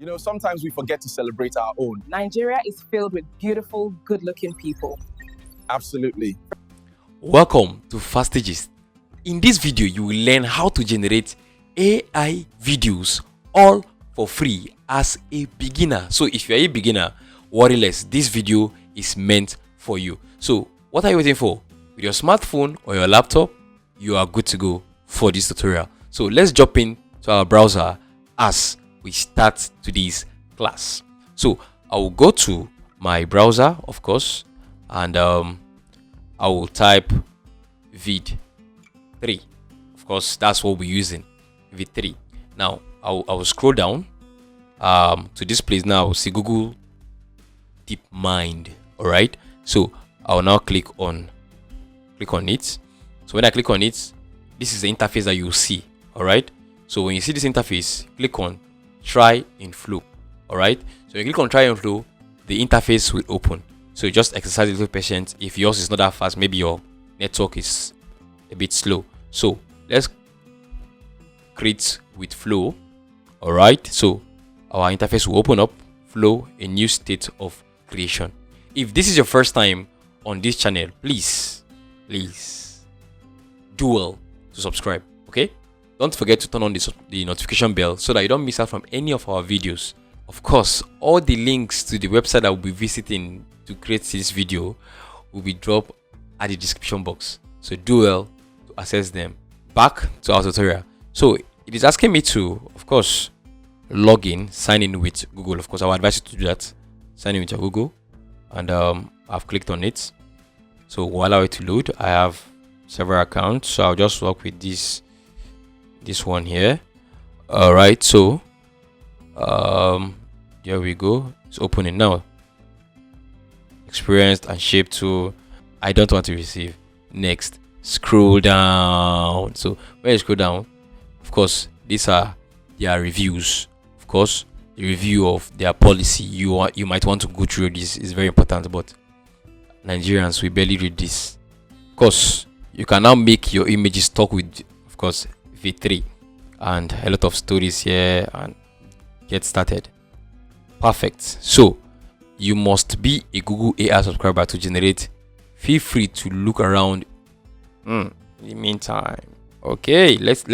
You know, sometimes we forget to celebrate our own. Nigeria is filled with beautiful, good-looking people. Absolutely. Welcome to Fasty. In this video, you will learn how to generate AI videos all for free as a beginner. So if you're a beginner, worry less. This video is meant for you. So what are you waiting for? With your smartphone or your laptop, you are good to go for this tutorial. So let's jump into our browser as we start today's class. So I will go to my browser, of course, and I will type vid3. Of course, that's what we're using, vid3. Now I will scroll down to this place. Now see Google DeepMind. All right, so I will now click on it. So when I click on it, this is the interface that you will see. All right, so when you see this interface, click on try in flow. All right, so you click on try in flow, the interface will open. So just exercise a little patience. If yours is not that fast, maybe your network is a bit slow. So let's create with flow. All right, so our interface will open up. Flow, a new state of creation. If this is your first time on this channel, please do well to subscribe. Okay, don't forget to turn on the notification bell so that you don't miss out from any of our videos. Of course, all the links to the website that we'll be visiting to create this video will be dropped at the description box. So do well to access them. Back to our tutorial. So it is asking me to, of course, log in, sign in with Google. Of course, I would advise you to do that. Sign in with your Google, and I've clicked on it. So while I wait to load, I have several accounts. So I'll just work with this one here. All right, so here we go. It's opening now. Experienced and shape to I don't want to receive. Next, scroll down. So when you scroll down, of course, these are their reviews. Of course, the review of their policy. You might want to go through this. Is very important, but Nigerians, we barely read this. Of course, you can now make your images talk with, of course, V3, and a lot of stories here, and get started. Perfect. So you must be a Google AI subscriber to generate. Feel free to look around in the meantime. Okay, let's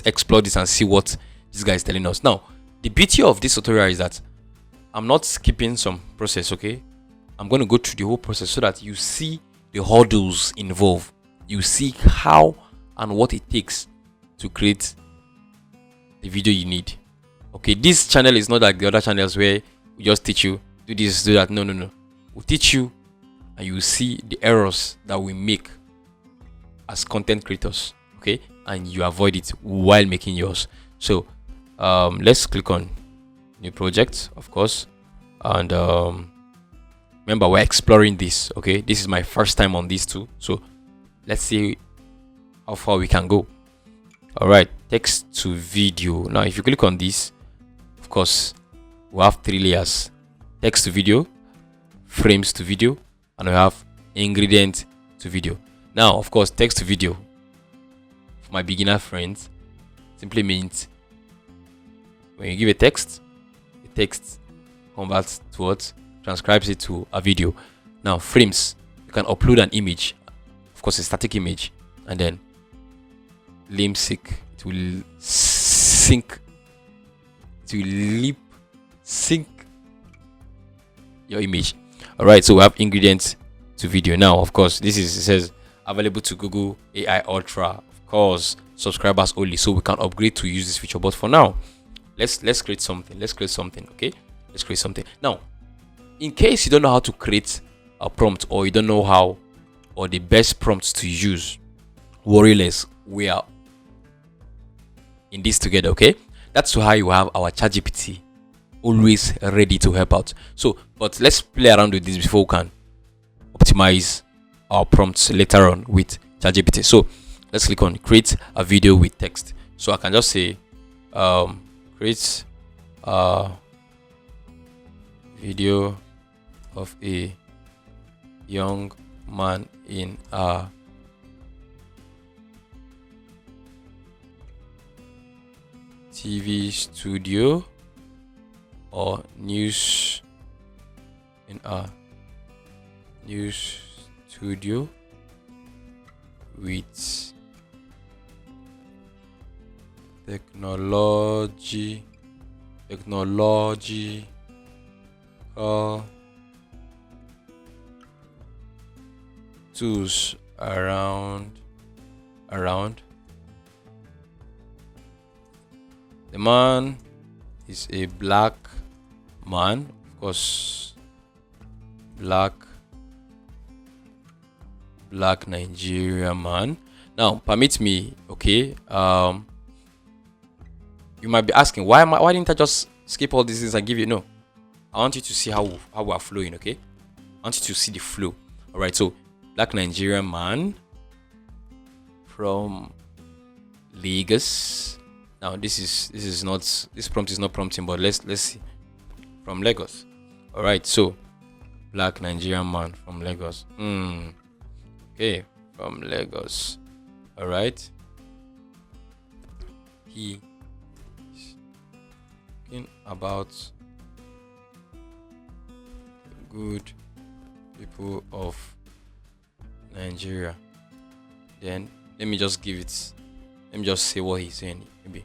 explore this and see what this guy is telling us. Now, the beauty of this tutorial is that I'm not skipping some process. Okay, I'm going to go through the whole process so that you see the hurdles involved. You see how and what it takes to create the video you need. Okay, this channel is not like the other channels where we just teach you do this, do that. No. We'll teach you, and you will see the errors that we make as content creators. Okay, and you avoid it while making yours. So let's click on new project, of course, and remember, we're exploring this. Okay, this is my first time on these two, so let's see how far we can go. All right, text to video. Now if you click on this, of course, we have 3 layers: text to video, frames to video, and we have ingredient to video. Now, of course, text to video, for my beginner friends, simply means when you give a text, the text converts to what? Transcribes it to a video. Now, frames, you can upload an image, of course, a static image, and then lip sync, it will sync, it will lip sync your image. All right, so we have ingredients to video. Now, of course, it says available to Google AI Ultra, of course, subscribers only, so we can upgrade to use this feature. But for now, let's create something. Okay, let's create something. Now, in case you don't know how to create a prompt, or you don't know how or the best prompts to use, worry less, we are in this together. Okay, that's why you have our ChatGPT always ready to help out. So, but let's play around with this before we can optimize our prompts later on with ChatGPT. So let's click on create a video with text. So I can just say create a video of a young man in a TV studio or news in a news studio with technological tools around. The man is a black man, of course, black Nigerian man. Now, permit me, okay. You might be asking, why didn't I just skip all these things and give you no? I want you to see how we are flowing, okay? I want you to see the flow. All right, so black Nigerian man from Lagos. Now this prompt is not prompting, but let's see. From Lagos. All right, so black Nigerian man from Lagos. Okay, from Lagos. All right. He is talking about good people of Nigeria. Then let me just say what he's saying. Maybe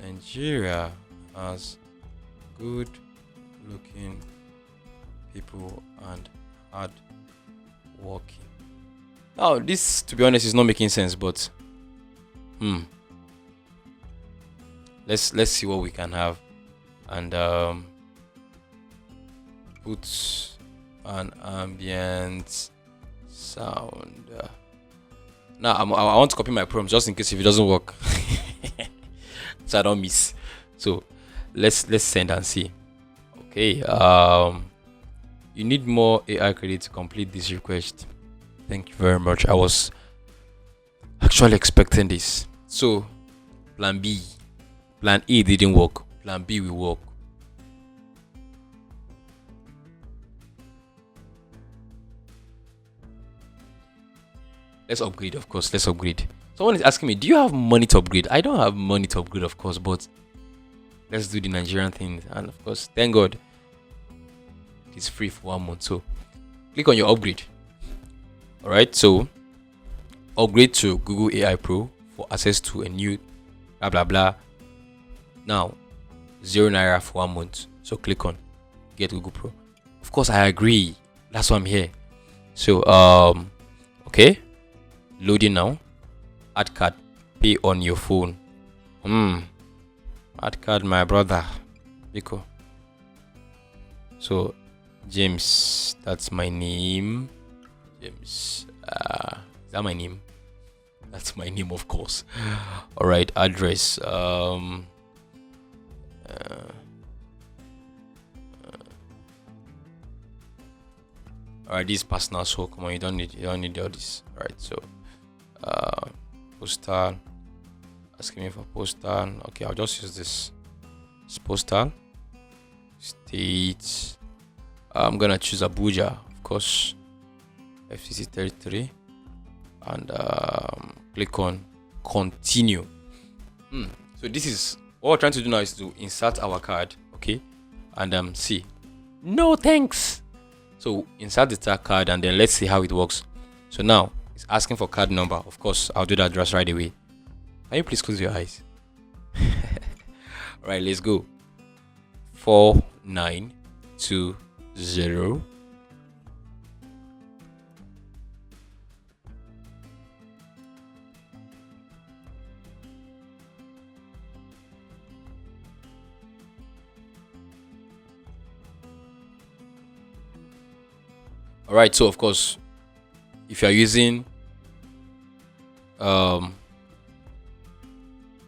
Nigeria has good looking people and hard working. Now this, to be honest, is not making sense, but let's see what we can have, and put an ambient sound. Now I want to copy my prompt just in case if it doesn't work, so I don't miss. So let's send and see. Okay. You need more AI credit to complete this request. Thank you very much. I was actually expecting this. So plan B, plan A didn't work. Plan B will work. Let's upgrade, of course. Let's upgrade. Someone is asking me, do you have money to upgrade? I don't have money to upgrade, of course, but let's do the Nigerian thing. And of course, thank God, it's free for 1 month. So click on your upgrade. All right, so upgrade to Google AI Pro for access to a new blah blah blah. Now 0 naira for 1 month. So click on get Google Pro. Of course, I agree. That's why I'm here. So okay. Loading now. Add card. Pay on your phone. Add card, my brother. Biko. So James, that's my name. James. Is that my name? That's my name, of course. Alright, address. Alright, this is personal, so come on, you don't need all this. Alright, so postal, asking me for postal. Okay, I'll just use this. It's postal. State. I'm gonna choose Abuja, of course. FCC territory, and click on continue. So this is what we're trying to do now, is to insert our card, okay, and see. No thanks. So insert the card, and then let's see how it works. So now it's asking for card number. Of course, I'll do that just right away. Can you please close your eyes? All right, let's go. 4920. All right, so of course, if you're using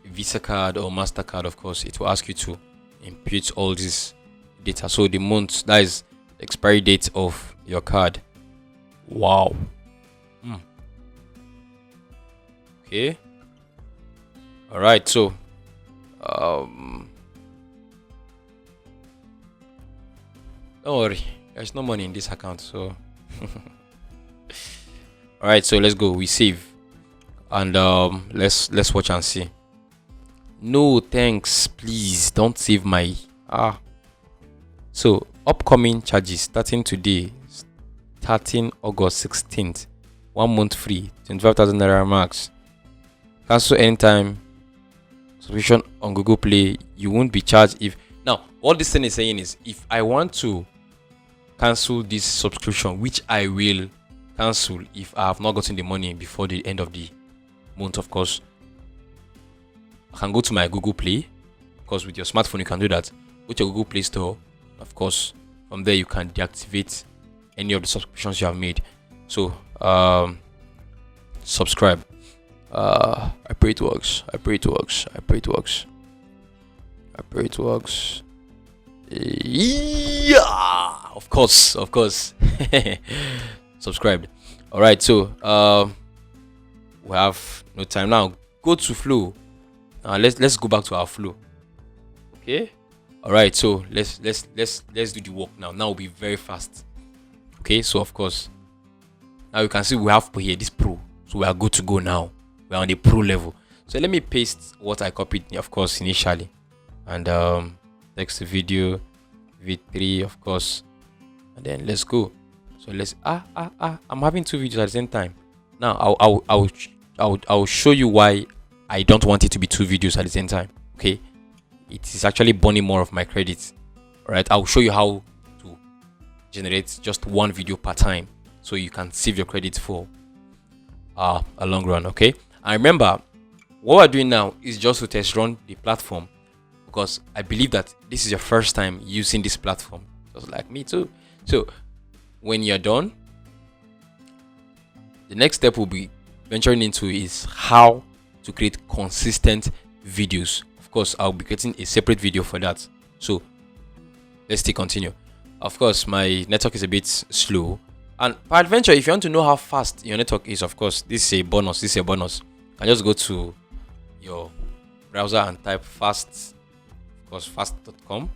Visa card or MasterCard, of course, it will ask you to input all this data. So the month, that is the expiry date of your card. Wow. Okay. All right, so don't worry, there's no money in this account, so all right, so let's go. We save, and let's watch and see. No thanks, please don't save my So upcoming charges starting today, starting August 16th, 1 month free, 25,000 naira max. Cancel anytime. Subscription on Google Play. You won't be charged if. Now, what this thing is saying is, if I want to cancel this subscription, which I will cancel if I have not gotten the money before the end of the month, of course, I can go to my Google Play. Of course, with your smartphone, you can do that. Go to your Google Play Store. Of course, from there you can deactivate any of the subscriptions you have made. So, subscribe. I pray it works. I pray it works. I pray it works. I pray it works. Yeah, of course. Subscribed. All right. So, we have no time now. Go to flow. Let's go back to our flow. Okay. All right. So let's do the work now. Now we'll be very fast. Okay. So of course, now you can see we have here this pro. So we are good to go now. We're on the pro level. So let me paste what I copied, of course, initially, and text video v3, of course, and then let's go. So let's I'm having two videos at the same time. Now I'll show you why I don't want it to be two videos at the same time. Okay, it is actually burning more of my credits. All right, I'll show you how to generate just one video per time, so you can save your credits for a long run. Okay, and remember, what we're doing now is just to test run the platform, because I believe that this is your first time using this platform, just like me too. So when you're done, the next step we'll be venturing into is how to create consistent videos. Of course, I'll be creating a separate video for that. So let's still continue. Of course, my network is a bit slow, and per adventure, if you want to know how fast your network is, of course, this is a bonus. You can just go to your browser and type fast, of course, fast.com.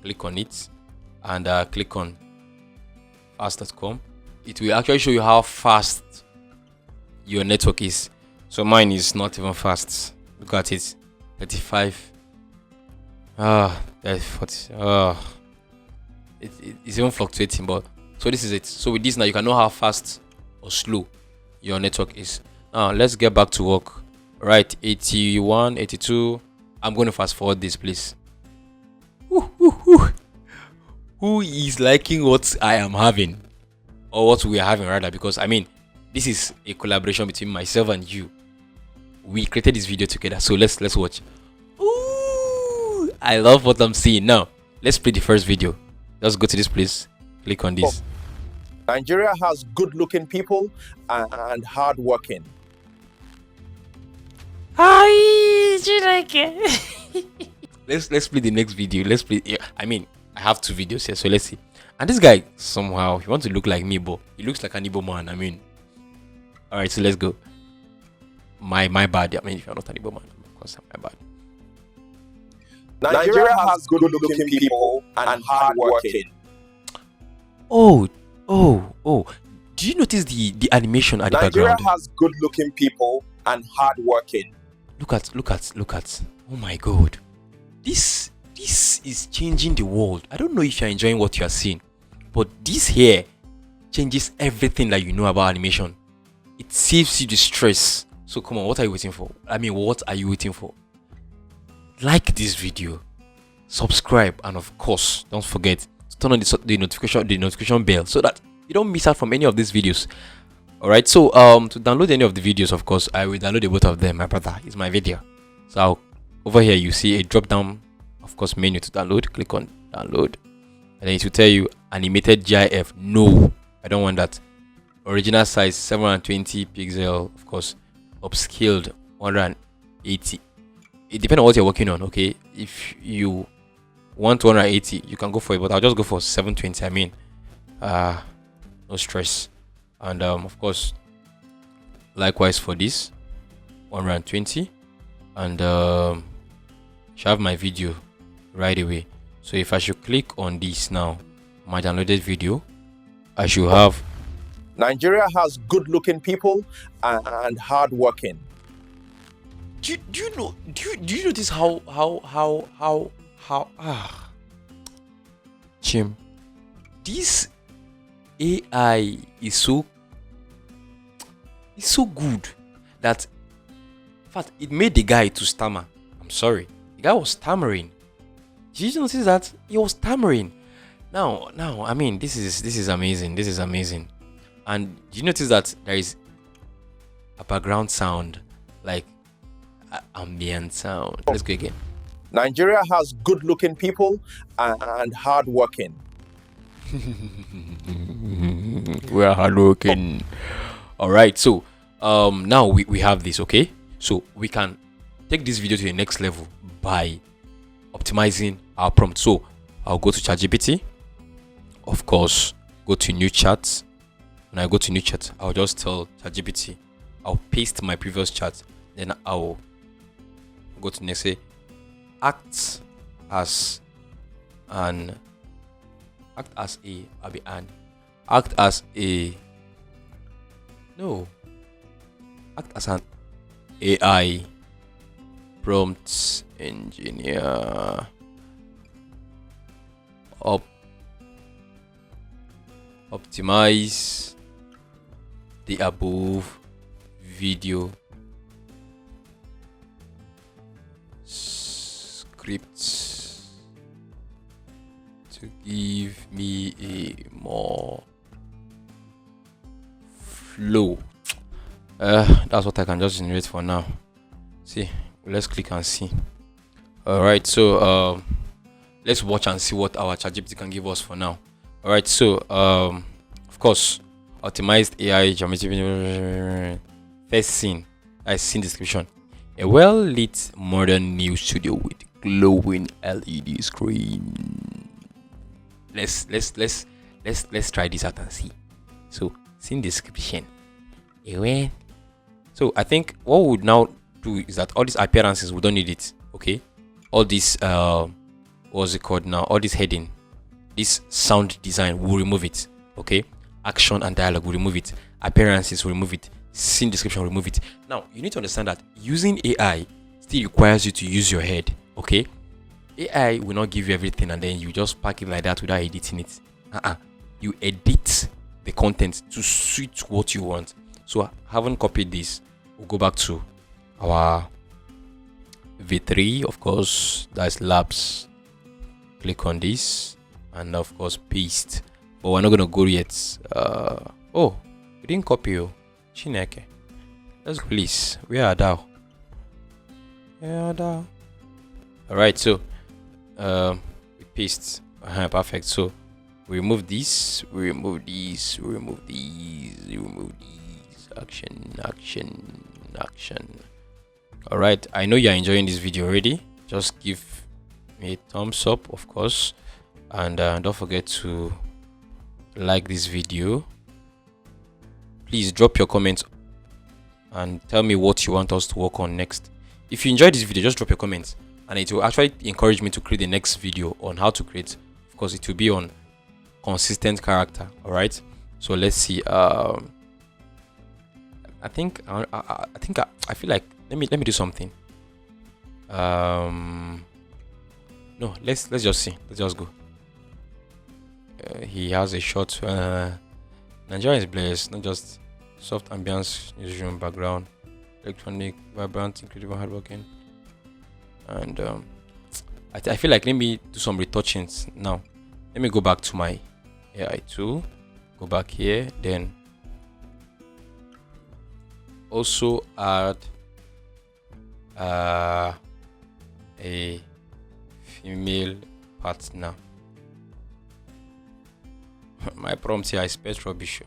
Click on it and click on fast.com. It will actually show you how fast your network is. So mine is not even fast. Look at it, 35. That's 40. It's even fluctuating, but so this is it. So with this now, you can know how fast or slow your network is. Now let's get back to work. Right, 81, 82. I'm going to fast forward this, please. Who is liking what I am having, or what we are having rather? Because I mean, this is a collaboration between myself and you. We created this video together, so let's watch. Ooh, I love what I'm seeing. Now let's play the first video. Just go to this place, click on this. Nigeria has good-looking people and hard-working. Hi, do you like it? let's play the next video. Let's play. I mean, I have two videos here, so let's see. And this guy, somehow he wants to look like me, but he looks like an Igbo man. I mean, all right, so let's go. My bad. I mean, if you're not an Igbo man, of course, my bad. Nigeria has good-looking people and hard-working. Oh. Do you notice the animation at the background? Nigeria has good-looking people and hard-working. Look at. Oh my God. This is changing the world. I don't know if you're enjoying what you're seeing, but this here changes everything that you know about animation. It saves you the stress. So come on, what are you waiting for? I mean, what are you waiting for? Like this video, subscribe, and of course, don't forget to turn on the notification bell so that you don't miss out from any of these videos. All right. So to download any of the videos, of course, I will download both of them. My brother, it's my video. So over here you see a drop down, of course, menu to download. Click on download, and then it will tell you animated GIF. No, I don't want that. Original size 720 pixel, of course, upscaled 180. It depends on what you're working on. Okay, if you want 180, you can go for it, but I'll just go for 720. I mean, no stress. And of course, likewise for this 120, and I should have my video right away. So if I should click on this now, my downloaded video, I should have. Nigeria has good-looking people and hard-working. Do you notice how watch him. This AI is so good that, in fact, it made the guy to stammer. I'm sorry, the guy was stammering. Did you notice that he was stammering? Now, I mean, this is amazing. This is amazing. And do you notice that there is a background sound, like ambient sound? Let's go again. Nigeria has good-looking people and hardworking. We are hardworking. All right, so now we have this. Okay, so we can take this video to the next level by optimizing our prompt. So I'll go to ChatGPT, of course, go to new chat. When I go to new chat, I'll just tell ChatGPT, I'll paste my previous chat, then I'll go to next, say act as an AI prompt engineer. Optimize the above video scripts to give me a more flow. That's what I can just generate for now. See, let's click and see. All right, so let's watch and see what our ChatGPT can give us for now. All right, so of course, optimized AI geometry. First scene, scene description: a well-lit modern new studio with glowing LED screen. Let's try this out and see. So scene description. So I think what we would now do is that all these appearances, we don't need it. Okay, all this what's it called now? All this heading, this sound design, we'll remove it. Okay, action and dialogue, we'll remove it. Appearances, we'll remove it. Scene description, remove it. Now you need to understand that using AI still requires you to use your head. Okay, AI will not give you everything and then you just pack it like that without editing it. You edit the content to suit what you want. So having copied this, we'll go back to our V3, of course, that's labs. Click on this and of course paste, but we're not gonna go yet. Oh, we didn't copy you, Chineke. Let's go, please. Where are thou? All right, so we paste. Perfect. So we remove this, we remove these, we remove these, we remove these. Action. All right, I know you're enjoying this video already. Just give me a thumbs up, of course, and don't forget to like this video. Please drop your comments and tell me what you want us to work on next. If you enjoyed this video, just drop your comments and it will actually encourage me to create the next video on how to create. Of course, it will be on consistent character. All right, so let's see. I feel like let me do something. No, let's just see. Let's just go. He has a short Nigerian is blessed, not just soft ambience, Nigerian background, electronic, vibrant, incredible, hardworking, and I feel like let me do some retouchings now. Let me go back to my AI tool. Go back here, then also add a female partner. My prompt here is pet rubbish.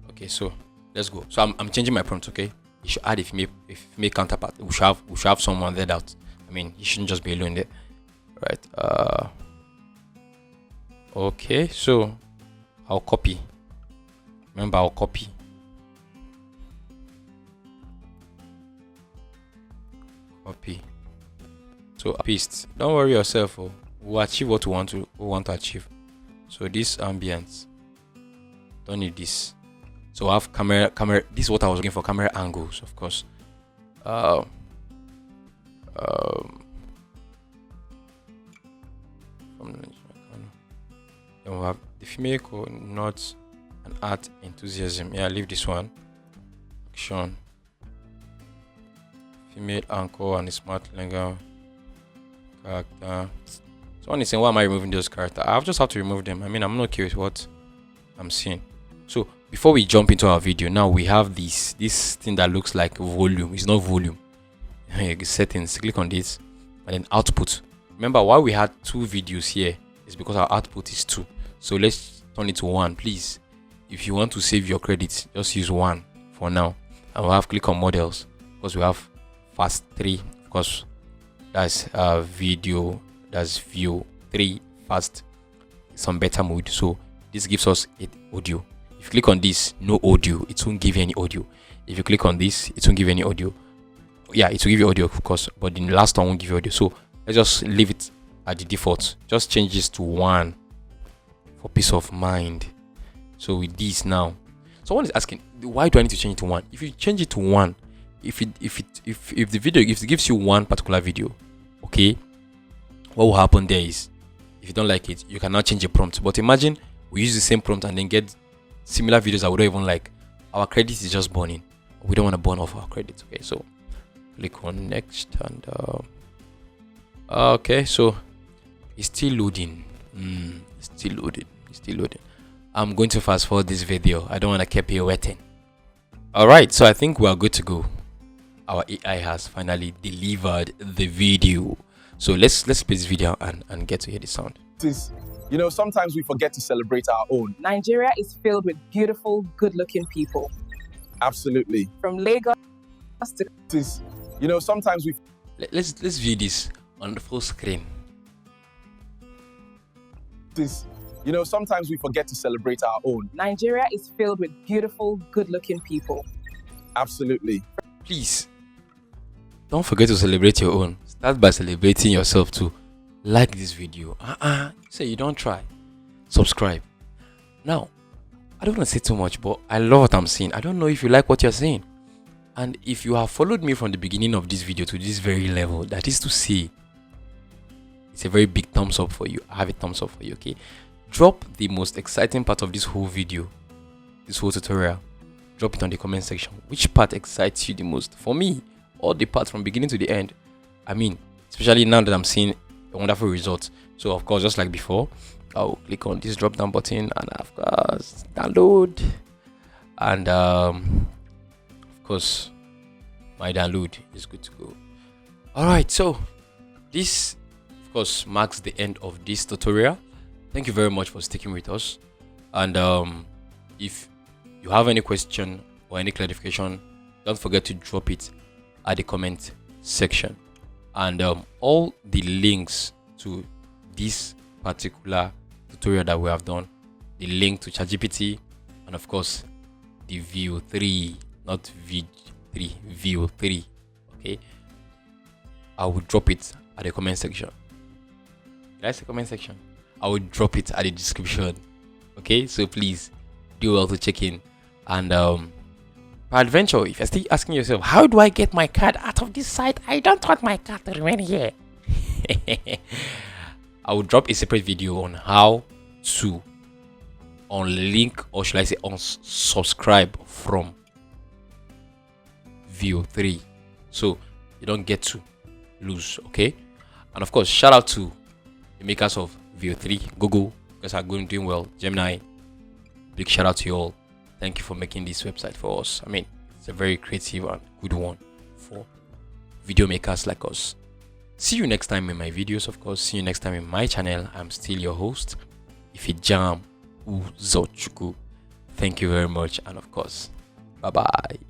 Okay, so let's go. So I'm changing my prompt. Okay, you should add a female counterpart. We should have someone there that, I mean, you shouldn't just be alone there, right? Okay, so I'll copy. Remember, I'll copy. So paste. Don't worry yourself. We'll achieve what we want to achieve. So this ambience, don't need this. So I have camera. This is what I was looking for, camera angles, of course. Then we have the female not an art enthusiasm. Yeah, leave this one. Action. Female anchor and a smart legal character. Someone is saying, why am I removing those characters? I'll just have to remove them. I mean, I'm not okay with what I'm seeing. So before we jump into our video, now we have this thing that looks like volume. It's not volume. Settings. Click on this and then output. Remember, why we had 2 videos here is because our output is 2. So let's turn it to 1, please. If you want to save your credits, just use 1 for now. And we'll have click on models because we have fast 3. Of course, that's video. That's view 3 fast. Some beta mode. So this gives us audio. If you click on this, no audio. It won't give you any audio. If you click on this, it won't give you any audio. Yeah, it will give you audio, of course, but the last one won't give you audio. So let's just leave it at the default. Just change this to 1 for peace of mind. So with this now, someone is asking, why do I need to change it to 1? If you change it to 1, if it gives you one particular video, okay, what will happen there is, if you don't like it, you can now change the prompt. But imagine we use the same prompt and then get similar videos that we don't even like. Our credit is just burning. We don't want to burn off our credits. Okay, so click on next and okay, so it's still loading. It's still loading. I'm going to fast forward this video. I don't want to keep you waiting. All right, so I think we are good to go. Our AI has finally delivered the video. So let's play this video and get to hear the sound. You know, sometimes we forget to celebrate our own. Nigeria is filled with beautiful, good-looking people. Absolutely. From Lagos to... You know, sometimes we... Let's view this on the full screen. You know, sometimes we forget to celebrate our own. Nigeria is filled with beautiful, good-looking people. Absolutely. Please, don't forget to celebrate your own. Start by celebrating yourself too. Like this video. Say you don't try. Subscribe. Now, I don't want to say too much, but I love what I'm seeing. I don't know if you like what you're seeing. And if you have followed me from the beginning of this video to this very level, that is to say, it's a very big thumbs up for you. I have a thumbs up for you, okay? Drop the most exciting part of this whole video, this whole tutorial. Drop it on the comment section. Which part excites you the most? For me, all the parts from beginning to the end. I mean, especially now that I'm seeing a wonderful result. So of course, just like before, I'll click on this drop down button and of course download. And of course, my download is good to go. Alright, so this of course marks the end of this tutorial. Thank you very much for sticking with us. And if you have any question or any clarification, don't forget to drop it at the comment section. And all the links to this particular tutorial that we have done, the link to ChatGPT, and of course the View 3, not V3, View 3, okay, I will drop it at the comment section. That's the comment section. I will drop it at the description. Okay, so please do well to check in. And peradventure, if you're still asking yourself, how do I get my card out of this site? I don't want my card to remain here. I will drop a separate video on how to unlink, or should I say unsubscribe from View 3, so you don't get to lose. Okay, and of course, shout out to the makers of View 3, Google, because are doing well. Gemini, big shout out to you all. Thank you for making this website for us. I mean, it's a very creative and good one for video makers like us. See you next time in my videos, of course. See you next time in my channel. I'm still your host, Ifejam Uzochukwu. Thank you very much, and of course, bye bye.